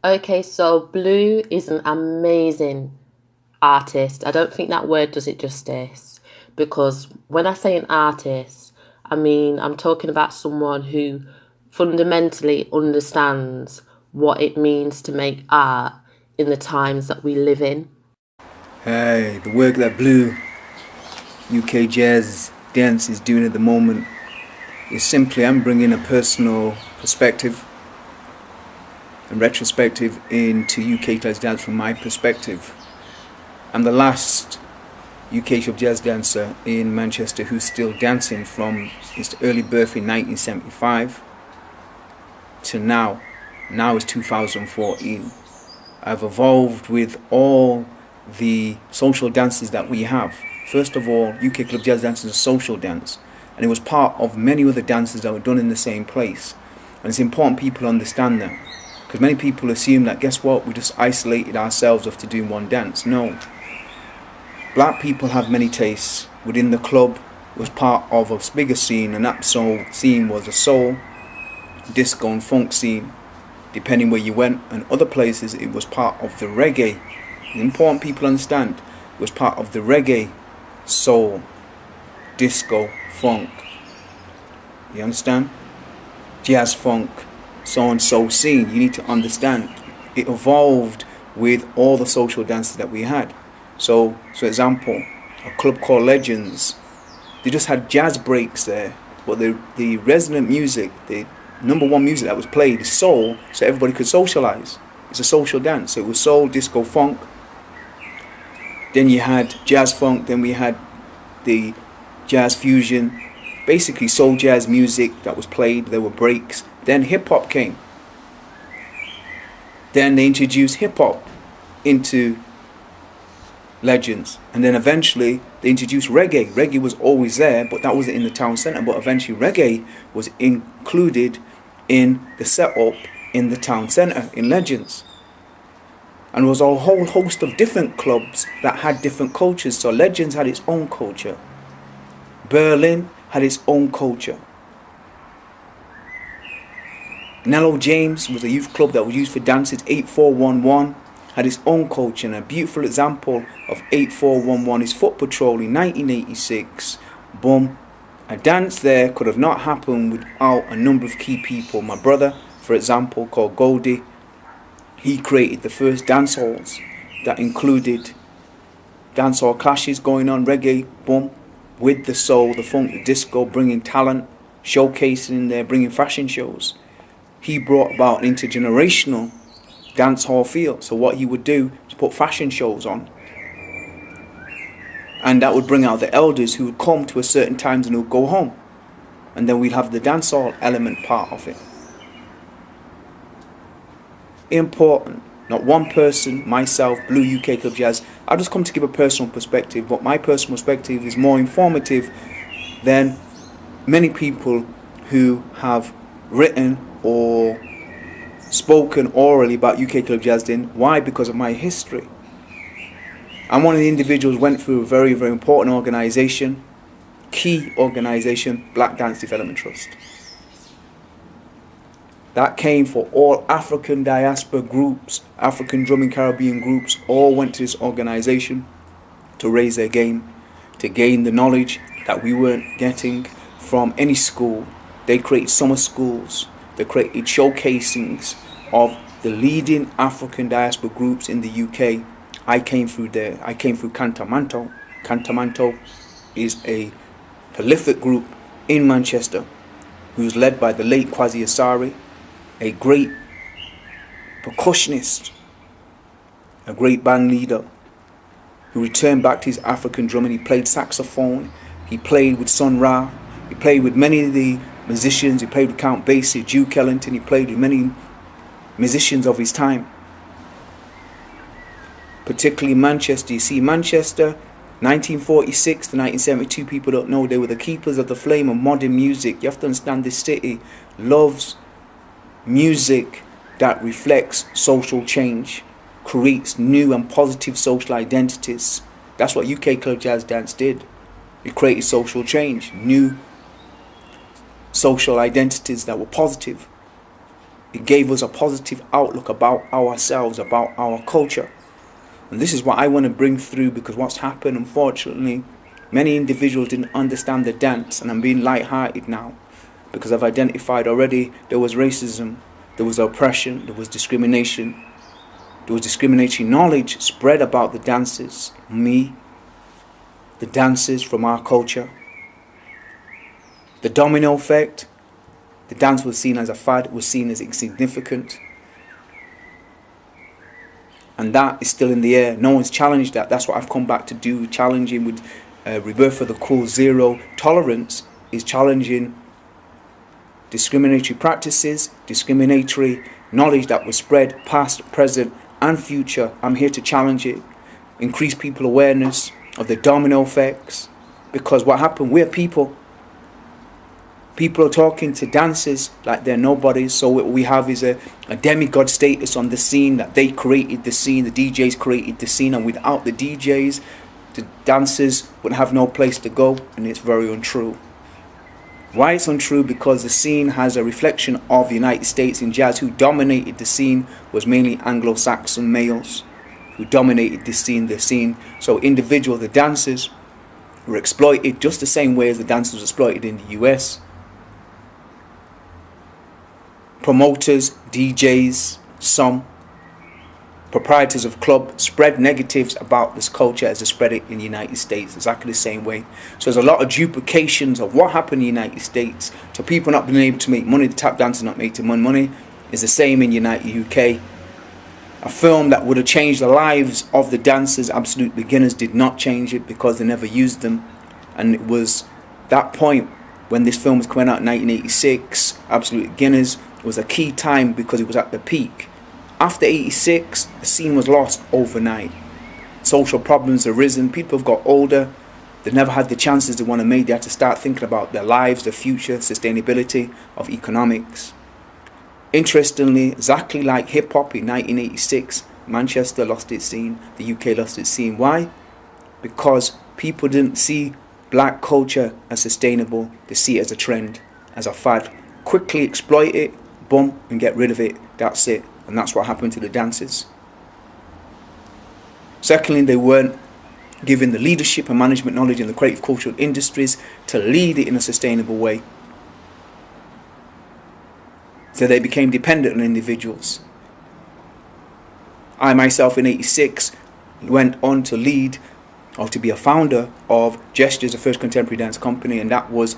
Okay, so Blue is an amazing artist. I don't think that word does it justice because when I say an artist, I mean I'm talking about someone who fundamentally understands what it means to make art in the times that we live in. Hey, the work that Blue UK Jazz Dance is doing at the moment is simply I'm bringing a personal perspective and retrospective into UK Jazz Dance from my perspective. I'm the last UK club jazz dancer in Manchester who's still dancing from its early birth in 1975 to now. Now is 2014. I've evolved with all the social dances that we have. First of all, UK club jazz dance is a social dance, and it was part of many other dances that were done in the same place. And it's important people understand that, because many people assume that, guess what, we just isolated ourselves after doing one dance. No. Black people have many tastes. Within the club, it was part of a bigger scene, and that soul scene was a soul, disco and funk scene, depending where you went. And other places, it was part of the reggae. The important people understand, it was part of the reggae, soul, disco, funk. You understand? Jazz, funk, so and so scene. You need to understand. It evolved with all the social dances that we had. So for example, a club called Legends, they just had jazz breaks there, but the resonant music, the number one music that was played is soul, so everybody could socialize. It's a social dance. So it was soul, disco, funk. Then you had jazz funk. Then we had the jazz fusion, basically soul jazz music that was played. There were breaks. Then hip hop came. Then they introduced hip hop into Legends, and then eventually they introduced reggae. Reggae was always there, but that wasn't in the town centre. But eventually reggae was included in the setup in the town centre in Legends. And there was a whole host of different clubs that had different cultures. So Legends had its own culture. Berlin had its own culture. Nello James was a youth club that was used for dances. 8411 had its own culture, and a beautiful example of 8411 is Foot Patrol in 1986. Boom. A dance there could have not happened without a number of key people. My brother, for example, called Goldie, he created the first dance halls that included dancehall clashes going on, reggae, boom, with the soul, the funk, the disco, bringing talent, showcasing in there, bringing fashion shows. He brought about an intergenerational dance hall feel. So what he would do is put fashion shows on, and that would bring out the elders who would come to a certain times and would go home, and then we'd have the dance hall element part of it. Important. Not one person, myself, Blue UK Club Jazz. I just come to give a personal perspective, but my personal perspective is more informative than many people who have written or spoken orally about UK Club Jazz Din. Why? Because of my history. I'm one of the individuals who went through a very, very important organisation, key organisation, Black Dance Development Trust. That came for all African diaspora groups, African drumming Caribbean groups, all went to this organisation to raise their game, to gain the knowledge that we weren't getting from any school. They created summer schools. They created showcasings of the leading African diaspora groups in the UK. I came through there. I came through Cantamanto. Cantamanto is a prolific group in Manchester who was led by the late Kwasi Asari, a great percussionist, a great band leader who returned back to his African drumming. He played saxophone. He played with Sun Ra. He played with many of the musicians. He played with Count Basie, Duke Ellington. He played with many musicians of his time, particularly Manchester. You see, Manchester, 1946 to 1972, people don't know, they were the keepers of the flame of modern music. You have to understand, this city loves music that reflects social change, creates new and positive social identities. That's what UK Club Jazz Dance did. It created social change, new social identities that were positive. It gave us a positive outlook about ourselves, about our culture. And this is what I want to bring through, because what's happened, unfortunately, many individuals didn't understand the dance, and I'm being light-hearted now because I've identified already there was racism, there was oppression, there was discrimination, there was discriminatory knowledge spread about the dances, the dances from our culture. The domino effect, the dance was seen as a fad, was seen as insignificant. And that is still in the air. No one's challenged that. That's what I've come back to do, challenging with Rebirth for the Cool Zero Tolerance, is challenging discriminatory practices, discriminatory knowledge that was spread past, present and future. I'm here to challenge it, increase people awareness of the domino effects, because what happened, we're people. People are talking to dancers like they're nobodies. So what we have is a demigod status on the scene, that they created the scene, the DJs created the scene, and without the DJs, the dancers would have no place to go, and it's very untrue. Why it's untrue? Because the scene has a reflection of the United States in jazz. Who dominated the scene was mainly Anglo-Saxon males who dominated this scene, the scene. So individuals, the dancers, were exploited just the same way as the dancers were exploited in the US. Promoters, DJs, some proprietors of clubs spread negatives about this culture as they spread it in the United States, exactly the same way. So there's a lot of duplications of what happened in the United States. So people not being able to make money, the tap dancers not making money, is the same in United UK. A film that would have changed the lives of the dancers, Absolute Beginners, did not change it because they never used them. And it was that point when this film was coming out in 1986, Absolute Beginners, was a key time because it was at the peak. After 86, the scene was lost overnight. Social problems have arisen, people have got older, they never had the chances they want to make. They had to start thinking about their lives, the future, sustainability of economics. Interestingly, exactly like hip-hop in 1986, Manchester lost its scene, the UK lost its scene. Why? Because people didn't see black culture as sustainable, they see it as a trend, as a fad. Quickly exploit it, boom, and get rid of it, that's it. And that's what happened to the dancers. Secondly, they weren't given the leadership and management knowledge in the creative cultural industries to lead it in a sustainable way. So they became dependent on individuals. I myself in 86 went on to lead, or to be a founder of Gestures, the first contemporary dance company, and that was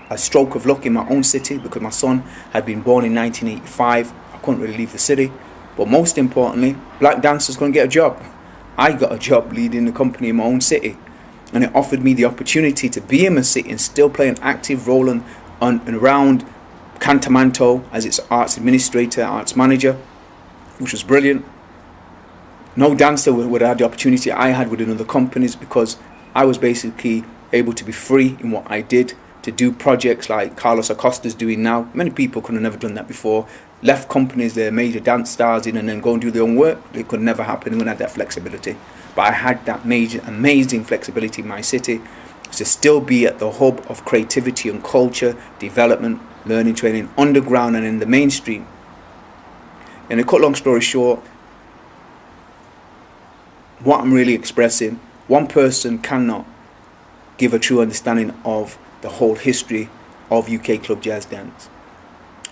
a stroke of luck in my own city because my son had been born in 1985. I couldn't really leave the city, but most importantly, black dancers couldn't get a job. I got a job leading the company in my own city, and it offered me the opportunity to be in my city and still play an active role on and around Cantamanto as its arts administrator, arts manager, which was brilliant. No dancer would have had the opportunity I had within other companies, because I was basically able to be free in what I did, to do projects like Carlos Acosta's doing now. Many people could have never done that before. Left companies they're major dance stars in and then go and do their own work. It could never happen. They wouldn't have that flexibility. But I had that major, amazing flexibility in my city to still be at the hub of creativity and culture, development, learning, training, underground and in the mainstream. And to cut long story short, what I'm really expressing, one person cannot give a true understanding of the whole history of UK club jazz dance.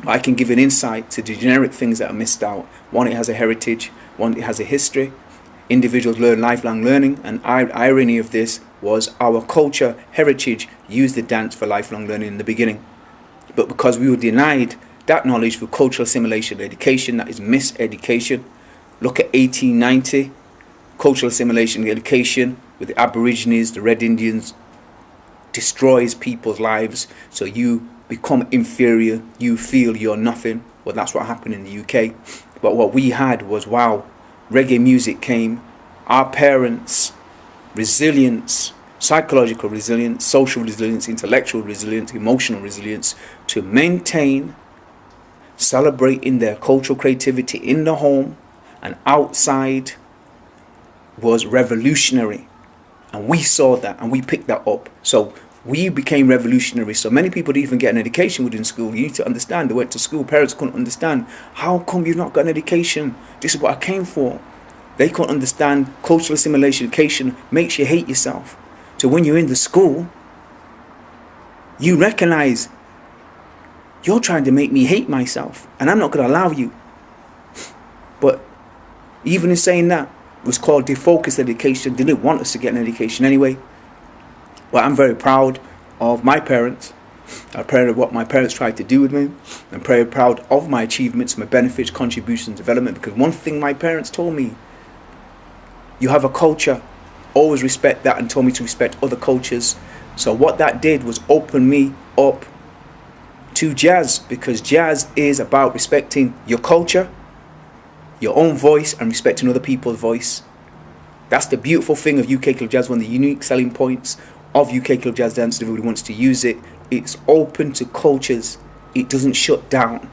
I can give an insight to the generic things that are missed out. One, it has a heritage. One, it has a history. Individuals learn lifelong learning, and irony of this was our culture, heritage, used the dance for lifelong learning in the beginning. But because we were denied that knowledge through cultural assimilation education, that is miseducation. Look at 1890. Cultural assimilation education with the Aborigines, the Red Indians, destroys people's lives. So you become inferior, you feel you're nothing. Well, that's what happened in the UK. But what we had was, wow, reggae music came, our parents, resilience, psychological resilience, social resilience, intellectual resilience, emotional resilience, to maintain, celebrating their cultural creativity in the home and outside, was revolutionary. And we saw that and we picked that up. So we became revolutionary. So many people didn't even get an education within school. You need to understand, they went to school, parents couldn't understand. How come you've not got an education? This is what I came for. They couldn't understand cultural assimilation. Education makes you hate yourself. So when you're in the school, you recognize you're trying to make me hate myself, and I'm not going to allow you. But even in saying that, it was called defocused education. They didn't want us to get an education anyway. Well, I'm very proud of my parents. I'm proud of what my parents tried to do with me. I'm very proud of my achievements, my benefits, contributions, development. Because one thing my parents told me, you have a culture, always respect that, and told me to respect other cultures. So what that did was open me up to jazz, because jazz is about respecting your culture, your own voice, and respecting other people's voice. That's the beautiful thing of UK Club Jazz. One of the unique selling points of UK Club Jazz Dance, if everybody wants to use it, it's open to cultures. It doesn't shut down.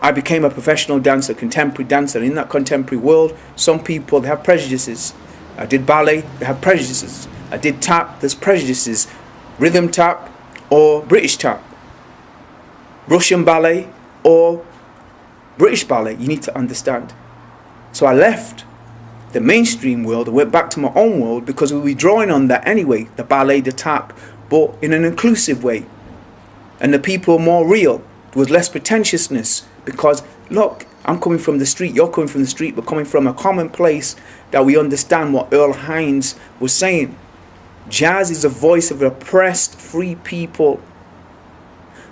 I became a professional dancer, contemporary dancer, and in that contemporary world, some people, they have prejudices. I did ballet, they have prejudices. I did tap, there's prejudices. Rhythm tap or British tap. Russian ballet or British ballet, you need to understand. So I left the mainstream world and went back to my own world, because we were drawing on that anyway, the ballet, the tap, but in an inclusive way. And the people were more real. There was less pretentiousness, because look, I'm coming from the street, you're coming from the street, but coming from a common place that we understand what Earl Hines was saying. Jazz is the voice of oppressed, free people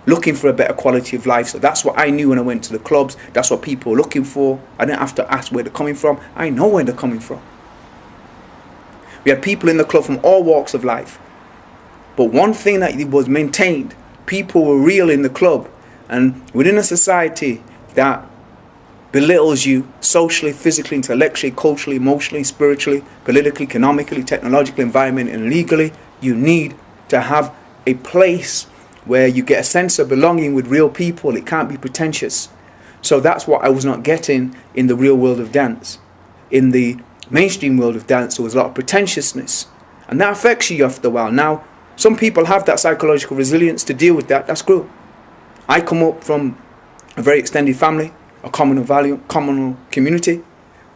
looking for a better quality of life. So that's what I knew when I went to the clubs. That's what people were looking for. I didn't have to ask where they're coming from. I know where they're coming from. We had people in the club from all walks of life. But one thing that was maintained, people were real in the club. And within a society that belittles you socially, physically, intellectually, culturally, emotionally, spiritually, politically, economically, technologically, environmentally, and legally, you need to have a place where you get a sense of belonging with real people. It can't be pretentious. So that's what I was not getting in the real world of dance. In the mainstream world of dance, there was a lot of pretentiousness. And that affects you after a while. Now, some people have that psychological resilience to deal with that. That's good. I come up from a very extended family, a communal value, communal community,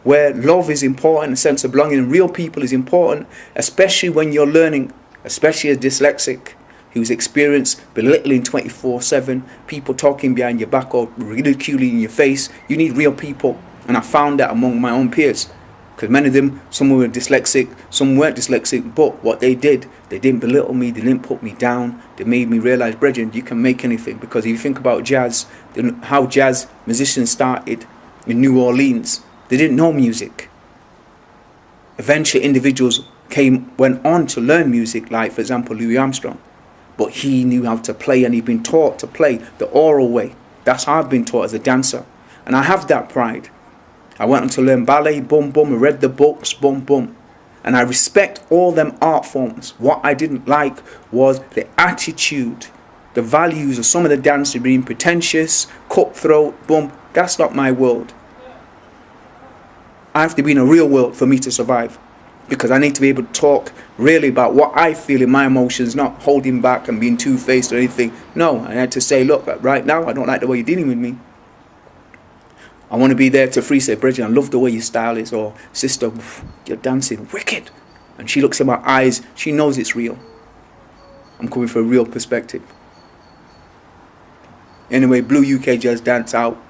where love is important, a sense of belonging, and real people is important, especially when you're learning, especially as dyslexic, who's experienced belittling 24/7, people talking behind your back or ridiculing in your face. You need real people. And I found that among my own peers. Because many of them, some were dyslexic, some weren't dyslexic, but what they did, they didn't belittle me, they didn't put me down, they made me realize, brethren, you can make anything. Because if you think about jazz, how jazz musicians started in New Orleans, they didn't know music. Eventually individuals went on to learn music, like for example Louis Armstrong. But he knew how to play, and he'd been taught to play the oral way. That's how I've been taught as a dancer. And I have that pride. I went on to learn ballet, boom, boom. I read the books, boom, boom. And I respect all them art forms. What I didn't like was the attitude, the values of some of the dancers being pretentious, cutthroat, boom. That's not my world. I have to be in a real world for me to survive. Because I need to be able to talk really about what I feel in my emotions, not holding back and being two-faced or anything. No, I had to say, look, right now, I don't like the way you're dealing with me. I want to be there to free say, Bridget, I love the way your style is, or sister, you're dancing wicked. And she looks in my eyes, she knows it's real. I'm coming from a real perspective. Anyway, Blue UK Jazz Dance out.